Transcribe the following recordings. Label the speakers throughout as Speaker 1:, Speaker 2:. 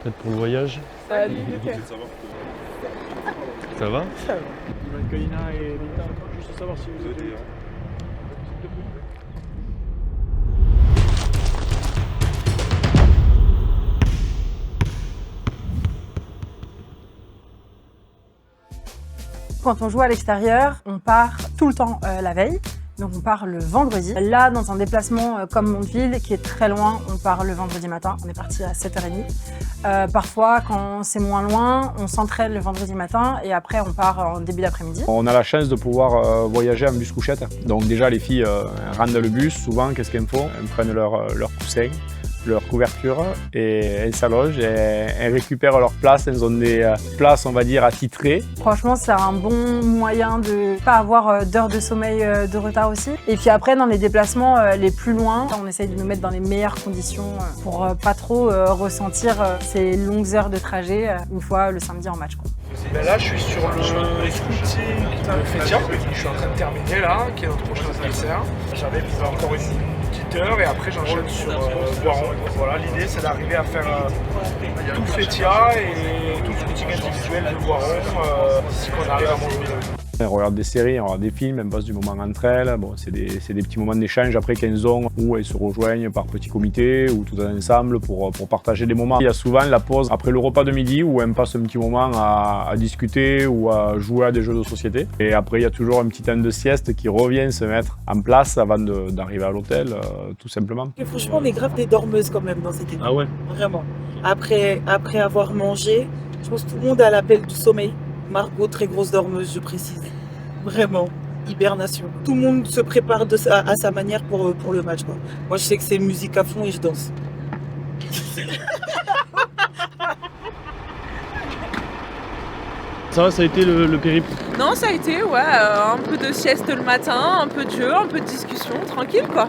Speaker 1: Peut-être pour le voyage.
Speaker 2: Ça va nickel.
Speaker 1: Ça va?
Speaker 2: Ça va. Kalina et Lita, juste savoir si vous êtes...
Speaker 3: Quand on joue à l'extérieur, on part tout le temps la veille. Donc on part le vendredi. Là, dans un déplacement comme Mondeville, qui est très loin, on part le vendredi matin. On est parti à 7h30. Parfois, quand c'est moins loin, on s'entraîne le vendredi matin et après on part en début d'après-midi.
Speaker 4: On a la chance de pouvoir voyager en bus couchette. Donc déjà, les filles rentrent dans le bus. Souvent, qu'est-ce qu'elles font? Elles prennent leur coussin, leur couverture et elles s'allongent et elles récupèrent leur place. Elles ont des places, on va dire, attitrées.
Speaker 3: Franchement, c'est un bon moyen de ne pas avoir d'heures de sommeil de retard aussi. Et puis après, dans les déplacements les plus loin, on essaye de nous mettre dans les meilleures conditions pour pas trop ressentir ces longues heures de trajet une fois le samedi en match, quoi.
Speaker 2: Ben là, je suis sur le footing de Fétia. Je suis en train de terminer là, qui est notre prochain adversaire. J'avais encore une petite heure et après j'enchaîne sur Boiron. Voilà, l'idée c'est d'arriver à faire tout Fétia et tout le footing individuel de Boiron si on arrive à monter.
Speaker 4: Elles regardent des séries, elles regardent des films, elles passent du moment entre elles. Bon, c'est des petits moments d'échange après 15 ans où elles se rejoignent par petits comités ou tout ensemble pour partager des moments. Il y a souvent la pause après le repas de midi où elles passent un petit moment à discuter ou à jouer à des jeux de société. Et après, il y a toujours un petit temps de sieste qui revient se mettre en place avant d'arriver à l'hôtel, tout simplement.
Speaker 5: Et franchement, on est grave des dormeuses quand même dans cette équipe.
Speaker 1: Ah ouais?
Speaker 5: Vraiment. Après avoir mangé, je pense que tout le monde a l'appel du sommeil. Margot, très grosse dormeuse, je précise. Vraiment, hibernation. Tout le monde se prépare à sa manière pour le match, quoi. Moi, je sais que c'est musique à fond et je danse.
Speaker 1: Ça va, ça a été le périple?
Speaker 6: Non, ça a été, ouais, un peu de sieste le matin, un peu de jeu, un peu de discussion, tranquille quoi.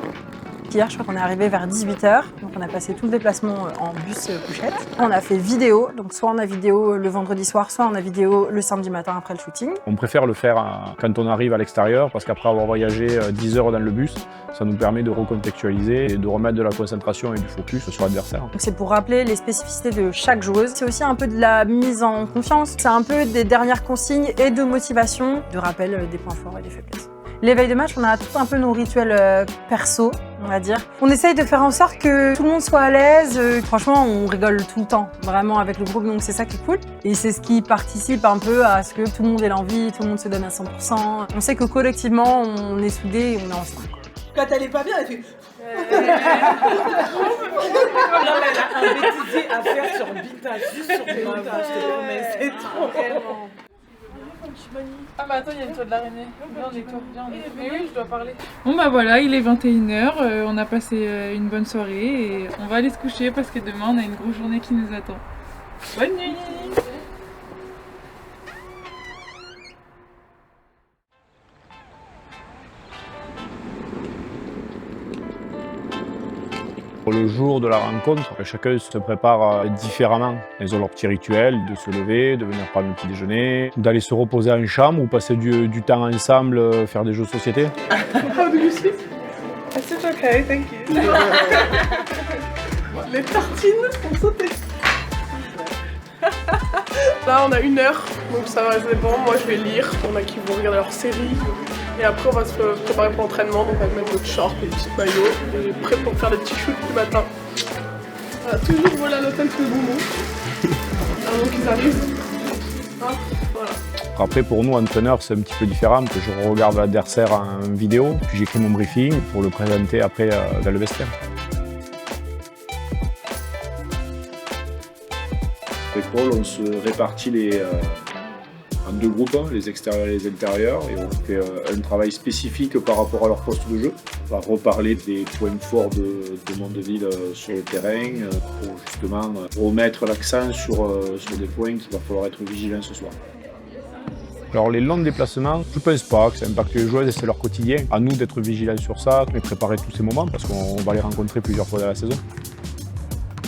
Speaker 3: Hier, je crois qu'on est arrivé vers 18h, donc on a passé tout le déplacement en bus couchette. On a fait vidéo, donc soit on a vidéo le vendredi soir, soit on a vidéo le samedi matin après le shooting.
Speaker 4: On préfère le faire quand on arrive à l'extérieur parce qu'après avoir voyagé 10 heures dans le bus, ça nous permet de recontextualiser et de remettre de la concentration et du focus sur l'adversaire.
Speaker 3: C'est pour rappeler les spécificités de chaque joueuse. C'est aussi un peu de la mise en confiance. C'est un peu des dernières consignes et de motivation, de rappel des points forts et des faiblesses. L'éveil de match, on a tout un peu nos rituels perso, on va dire. On essaye de faire en sorte que tout le monde soit à l'aise. Franchement, on rigole tout le temps, vraiment, avec le groupe, donc c'est ça qui est cool. Et c'est ce qui participe un peu à ce que tout le monde ait l'envie, tout le monde se donne à 100%. On sait que collectivement, on est soudés et on est ensemble.
Speaker 5: Quand elle est pas bien, elle fait... Non, mais elle a un bêtisier à faire sur Bita, juste sur Bita, je te promets, c'est trop.
Speaker 7: Ah bah attends, il y a une toile d'araignée. Viens, on est toi. Viens, on est... Mais oui, je dois parler. Bon bah voilà, il est 21h, on a passé une bonne soirée et on va aller se coucher parce que demain on a une grosse journée qui nous attend. Bonne nuit!
Speaker 4: Le jour de la rencontre, chacun se prépare différemment. Ils ont leur petit rituel de se lever, de venir prendre le petit déjeuner, d'aller se reposer en chambre ou passer du temps ensemble, faire des jeux de société.
Speaker 7: How do you sleep? It's okay, thank you. Les tartines sont sautées. Là on a 1 heure, donc ça va, c'est bon. Moi je vais lire, on a qui vont regarder leur série. Et après on va se préparer pour l'entraînement, donc on va mettre notre short, les petits maillots, et prêt pour faire des petits shoots du matin. Voilà, toujours voler à l'hôtel que le bonbon. Avant qu'ils arrivent. Hop, voilà.
Speaker 4: Après pour nous entraîneurs c'est un petit peu différent, que je regarde l'adversaire en vidéo, puis j'écris mon briefing pour le présenter après dans le vestiaire. Avec Paul, on se répartit en 2 groupes, les extérieurs et les intérieurs, et on fait un travail spécifique par rapport à leur poste de jeu. On va reparler des points forts de Mondeville sur le terrain pour justement remettre l'accent sur des points qu'il va falloir être vigilant ce soir. Alors les longs déplacements, je ne pense pas que ça impacte les joueuses et c'est leur quotidien. À nous d'être vigilants sur ça et préparer tous ces moments parce qu'on va les rencontrer plusieurs fois dans la saison.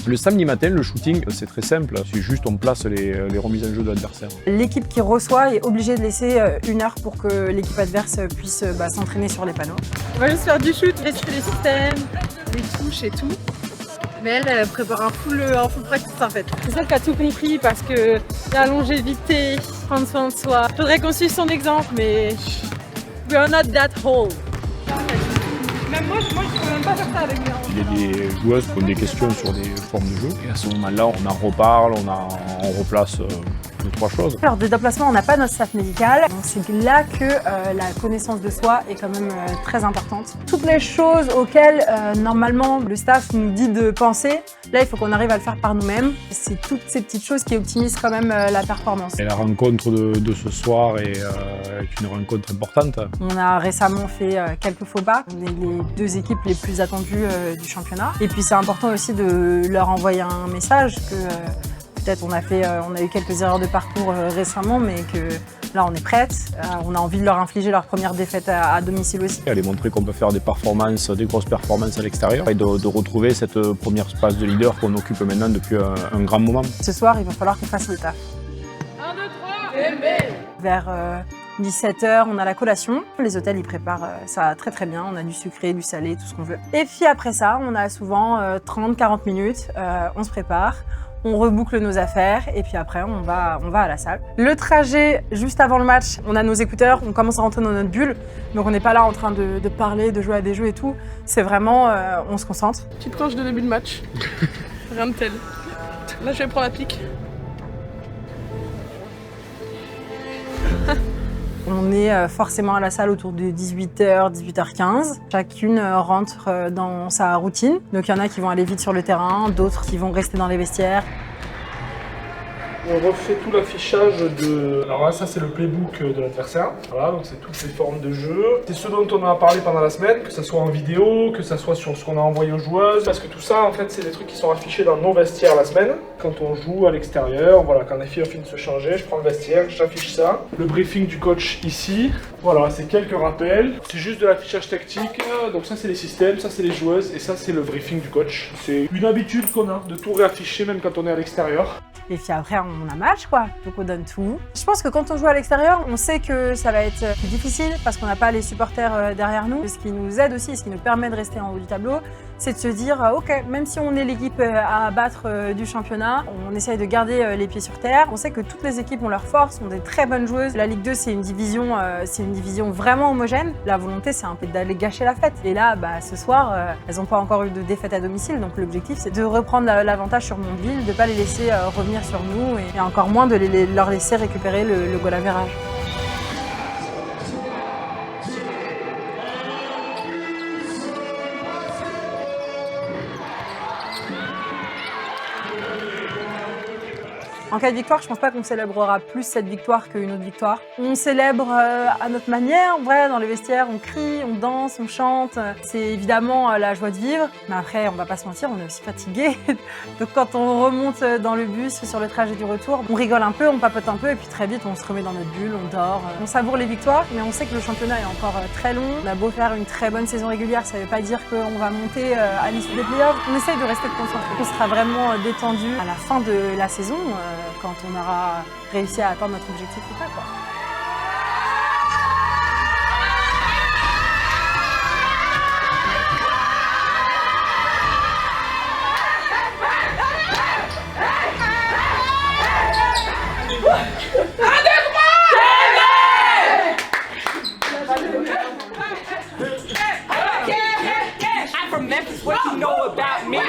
Speaker 4: Le samedi matin, le shooting, c'est très simple. C'est juste on place les remises en jeu de l'adversaire.
Speaker 3: L'équipe qui reçoit est obligée de laisser 1 heure pour que l'équipe adverse puisse s'entraîner sur les panneaux.
Speaker 6: On va juste faire du shoot, respecter les systèmes.
Speaker 3: les touches et tout. Mais elle prépare un full practice en fait. C'est celle qui a tout compris parce que la longévité, prendre soin de soi. Faudrait qu'on suive son exemple, mais we are not that old. Même moi, je peux même pas faire ça avec mes enfants.
Speaker 4: Il y a des joueuses qui ont des questions sur des formes de jeu. Et à ce moment-là, on en reparle, on replace 2-3 choses.
Speaker 3: Alors de déplacement, on n'a pas notre staff médical. C'est là que la connaissance de soi est quand même très importante. Toutes les choses auxquelles normalement le staff nous dit de penser, là il faut qu'on arrive à le faire par nous-mêmes. C'est toutes ces petites choses qui optimisent quand même la performance.
Speaker 4: Et la rencontre de ce soir est une rencontre importante.
Speaker 3: On a récemment fait quelques faux pas. On est les deux équipes les plus attendues du championnat. Et puis c'est important aussi de leur envoyer un message que peut-être on a eu quelques erreurs de parcours récemment, mais que là on est prête. On a envie de leur infliger leur première défaite à domicile aussi.
Speaker 4: Aller montrer qu'on peut faire des grosses performances à l'extérieur et de retrouver cette première place de leader qu'on occupe maintenant depuis un grand moment.
Speaker 3: Ce soir, il va falloir qu'on fasse le taf.
Speaker 6: 1, 2, 3, et
Speaker 3: Vers 17h, on a la collation. Les hôtels, ils préparent ça très très bien. On a du sucré, du salé, tout ce qu'on veut. Et puis après ça, on a souvent 30-40 minutes. On se prépare. On reboucle nos affaires et puis après on va à la salle. Le trajet juste avant le match, on a nos écouteurs, on commence à rentrer dans notre bulle. Donc on n'est pas là en train de parler, de jouer à des jeux et tout. C'est vraiment, on se concentre.
Speaker 7: Petite cloche de début de match. Rien de tel. Là, je vais prendre la pique.
Speaker 3: On est forcément à la salle autour de 18h, 18h15. Chacune rentre dans sa routine. Donc il y en a qui vont aller vite sur le terrain, d'autres qui vont rester dans les vestiaires.
Speaker 2: On refait tout l'affichage de... Alors là, ça c'est le playbook de l'adversaire. Voilà, donc c'est toutes ces formes de jeu. C'est ce dont on a parlé pendant la semaine, que ce soit en vidéo, que ce soit sur ce qu'on a envoyé aux joueuses. Parce que tout ça, en fait, c'est des trucs qui sont affichés dans nos vestiaires la semaine. Quand on joue à l'extérieur, voilà, quand les filles ont fini de se changer, je prends le vestiaire, j'affiche ça. Le briefing du coach ici. Voilà, c'est quelques rappels. C'est juste de l'affichage tactique. Donc ça c'est les systèmes, ça c'est les joueuses et ça c'est le briefing du coach. C'est une habitude qu'on a de tout réafficher même quand on est à l'extérieur.
Speaker 3: Et puis après, on a match, quoi. Donc on donne tout. Je pense que quand on joue à l'extérieur, on sait que ça va être plus difficile parce qu'on n'a pas les supporters derrière nous. Ce qui nous aide aussi, ce qui nous permet de rester en haut du tableau, c'est de se dire, ok, même si on est l'équipe à battre du championnat, on essaye de garder les pieds sur terre. On sait que toutes les équipes ont leurs forces, ont des très bonnes joueuses. La Ligue 2, c'est une division vraiment homogène. La volonté, c'est un peu d'aller gâcher la fête. Et là, ce soir, elles n'ont pas encore eu de défaite à domicile. Donc l'objectif, c'est de reprendre l'avantage sur Mondeville, de ne pas les laisser revenir sur nous et encore moins de leur laisser récupérer le goal average. En cas de victoire, je pense pas qu'on célébrera plus cette victoire qu'une autre victoire. On célèbre à notre manière, en vrai, dans les vestiaires, on crie, on danse, on chante. C'est évidemment la joie de vivre, mais après, on va pas se mentir, on est aussi fatigué. Donc quand on remonte dans le bus sur le trajet du retour, on rigole un peu, on papote un peu, et puis très vite, on se remet dans notre bulle, on dort. On savoure les victoires, mais on sait que le championnat est encore très long. On a beau faire une très bonne saison régulière, ça veut pas dire qu'on va monter à l'issue des playoffs. On essaye de rester concentré. On sera vraiment détendu à la fin de la saison. Quand on aura réussi à atteindre notre objectif ou pas, quoi.
Speaker 8: I'm from Memphis, what you know about me?